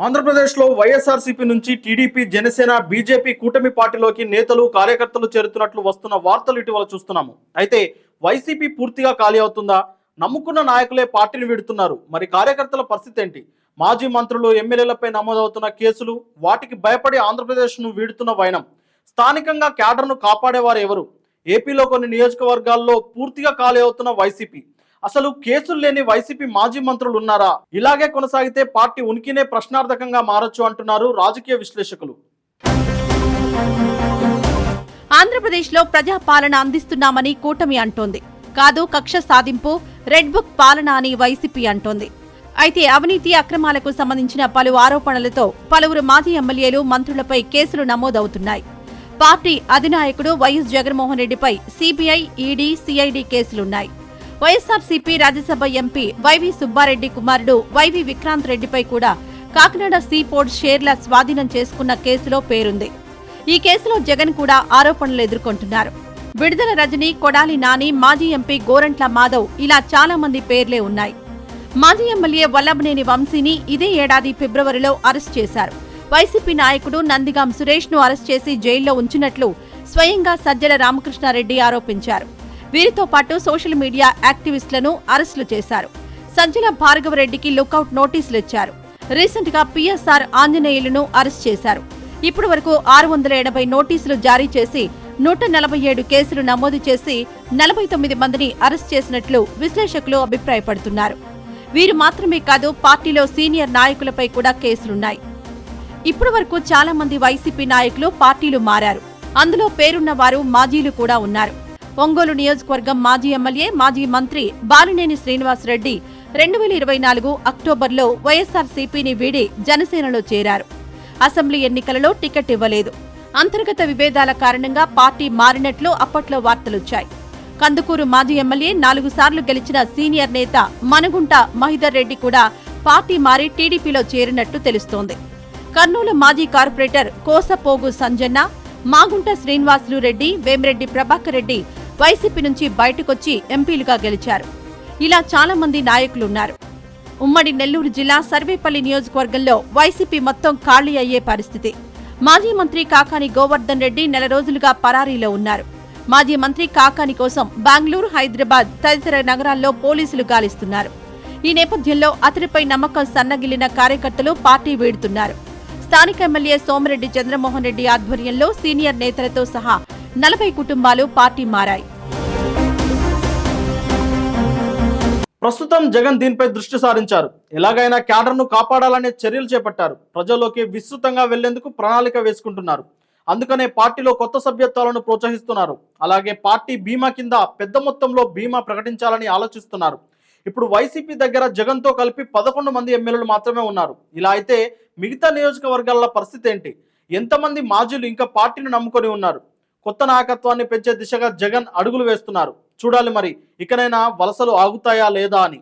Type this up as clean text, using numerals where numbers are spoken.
ఆంధ్రప్రదేశ్లో వైఎస్ఆర్సీపీ నుంచి TDP, Janasena, BJP కూటమి పార్టీలోకి నేతలు, కార్యకర్తలు చేరుతున్నట్లు వస్తున్న వార్తలు ఇటీవల చూస్తున్నాము. అయితే వైసీపీ పూర్తిగా ఖాళీ అవుతుందా? నమ్ముకున్న నాయకులే పార్టీని వీడుతున్నారు. మరి కార్యకర్తల పరిస్థితి ఏంటి? మాజీ మంత్రులు, ఎమ్మెల్యేలపై నమోదవుతున్న కేసులు, వాటికి భయపడి ఆంధ్రప్రదేశ్ను వీడుతున్న వైనం, స్థానికంగా క్యాడర్ను కాపాడేవారు ఎవరు? ఏపీలో కొన్ని నియోజకవర్గాల్లో పూర్తిగా ఖాళీ అవుతున్న వైసీపీ, అసలు కేసులు లేని వైసీపీ మాజీ మంత్రులు ఉన్నారా? ఇలాగే కొనసాగితే పార్టీ ఉనికినే ప్రశ్నార్థకంగా మారొచ్చు అంటున్నారు రాజకీయ విశ్లేషకులు. ఆంధ్రప్రదేశ్లో ప్రజాపాలన అందిస్తున్నామని కూటమి అంటోంది. కాదు, కక్ష సాధింపు, రెడ్ బుక్ పాలన అని వైసీపీ అంటోంది. అయితే అవినీతి, అక్రమాలకు సంబంధించిన పలు ఆరోపణలతో పలువురు మాజీ ఎమ్మెల్యేలు, మంత్రులపై కేసులు నమోదవుతున్నాయి. పార్టీ అధినాయకుడు వైఎస్ జగన్మోహన్ రెడ్డిపై CBI, ED, CID కేసులున్నాయి. YSRCP Rajya Sabha MP YV Subbareddy కుమారుడు వైవి విక్రాంత్ రెడ్డిపై కూడా కాకినాడ సీ పోర్ట్ షేర్ల స్వాధీనం చేసుకున్న కేసులో పేరుంది. ఈ కేసులో జగన్ కూడా ఆరోపణలు ఎదుర్కొంటున్నారు. విడుదల రజని, కొడాలి నాని, మాజీ ఎంపీ గోరంట్ల మాధవ్, ఇలా చాలా మంది పేర్లే ఉన్నాయి. మాజీ ఎమ్మెల్యే వల్లభనేని వంశీని ఇదే ఏడాది ఫిబ్రవరిలో అరెస్ట్ చేశారు. వైసీపీ నాయకుడు నందిగాం సురేష్ ను అరెస్ట్ చేసి జైల్లో ఉంచినట్లు స్వయంగా సజ్జల రామకృష్ణారెడ్డి ఆరోపించారు. వీరితో పాటు సోషల్ మీడియా యాక్టివిస్టులను అరెస్టులు చేశారు. సజ్జల భార్గవరెడ్డికి లుకౌట్ నోటీసులు ఇచ్చారు. రీసెంట్ గా పిఎస్ఆర్ ఆంజనేయులను అరెస్ట్ చేశారు. ఇప్పటి వరకు 680 నోటీసులు జారీ చేసి 147 కేసులు నమోదు చేసి 49 మందిని అరెస్ట్ చేసినట్లు విశ్లేషకులు అభిప్రాయపడుతున్నారు. వీరు మాత్రమే కాదు, పార్టీలో సీనియర్ నాయకులపై కూడా కేసులున్నాయి. ఇప్పటి వరకు చాలా మంది వైసీపీ నాయకులు పార్టీలు మారారు. అందులో పేరున్న వారు మాజీలు కూడా ఉన్నారు. ఒంగోలు నియోజకవర్గం మాజీ ఎమ్మెల్యే, మాజీ మంత్రి బాలినేని శ్రీనివాసరెడ్డి 2024 అక్టోబర్లో వైఎస్ఆర్సీపీని వీడి జనసేనలో చేరారు. అసెంబ్లీ ఎన్నికలలో టికెట్ ఇవ్వలేదు. అంతర్గత విభేదాల కారణంగా పార్టీ మారినట్లు అప్పట్లో వార్తలొచ్చాయి. కందుకూరు మాజీ ఎమ్మెల్యే, 4 సార్లు గెలిచిన సీనియర్ నేత మనుగుంట మహిదర్ రెడ్డి కూడా పార్టీ మారి టీడీపీలో చేరినట్టు తెలుస్తోంది. కర్నూలు మాజీ కార్పొరేటర్ కోసపోగు సంజన్న, మాగుంట శ్రీనివాసులు రెడ్డి, వేమిరెడ్డి ప్రభాకర్ రెడ్డి వైసీపీ నుంచి బయటకొచ్చి ఎంపీలుగా గెలిచారు. ఇలా చాలా మంది నాయకులున్నారు. ఉమ్మడి నెల్లూరు జిల్లా సర్వేపల్లి నియోజకవర్గంలో వైసీపీ మొత్తం ఖాళీ అయ్యే పరిస్థితి. మాజీ మంత్రి కాకాని గోవర్ధన్ రెడ్డి నెల రోజులుగా పరారీలో ఉన్నారు. మాజీ మంత్రి కాకాని కోసం బెంగళూరు, హైదరాబాద్ తదితర నగరాల్లో పోలీసులు గాలిస్తున్నారు. ఈ నేపథ్యంలో అతడిపై నమ్మకం సన్నగిల్లిన కార్యకర్తలు పార్టీ వీడుతున్నారు. స్థానిక ఎమ్మెల్యే సోమిరెడ్డి చంద్రమోహన్ రెడ్డి ఆధ్వర్యంలో సీనియర్ నేతలతో సహా 40 కుటుంబాలు పార్టీ మారాయి. ప్రస్తుతం జగన్ దీనిపై దృష్టి సారించారు. ఎలాగైనా క్యాడర్ను కాపాడాలనే చర్యలు చేపట్టారు. ప్రజల్లోకి విస్తృతంగా వెళ్లేందుకు ప్రణాళిక వేసుకుంటున్నారు. అందుకనే పార్టీలో కొత్త సభ్యత్వాలను ప్రోత్సహిస్తున్నారు. అలాగే పార్టీ బీమా కింద పెద్ద మొత్తంలో బీమా ప్రకటించాలని ఆలోచిస్తున్నారు. ఇప్పుడు వైసీపీ దగ్గర జగన్తో కలిపి 11 మంది ఎమ్మెల్యేలు మాత్రమే ఉన్నారు. ఇలా అయితే మిగతా నియోజకవర్గాల పరిస్థితి ఏంటి? ఎంతమంది మాజీలు ఇంకా పార్టీని నమ్ముకొని ఉన్నారు? కొత్త నాయకత్వాన్ని పెంచే దిశగా జగన్ అడుగులు వేస్తున్నారు. చూడాలి మరి ఇకనైనా వలసలు ఆగుతాయా లేదా అని.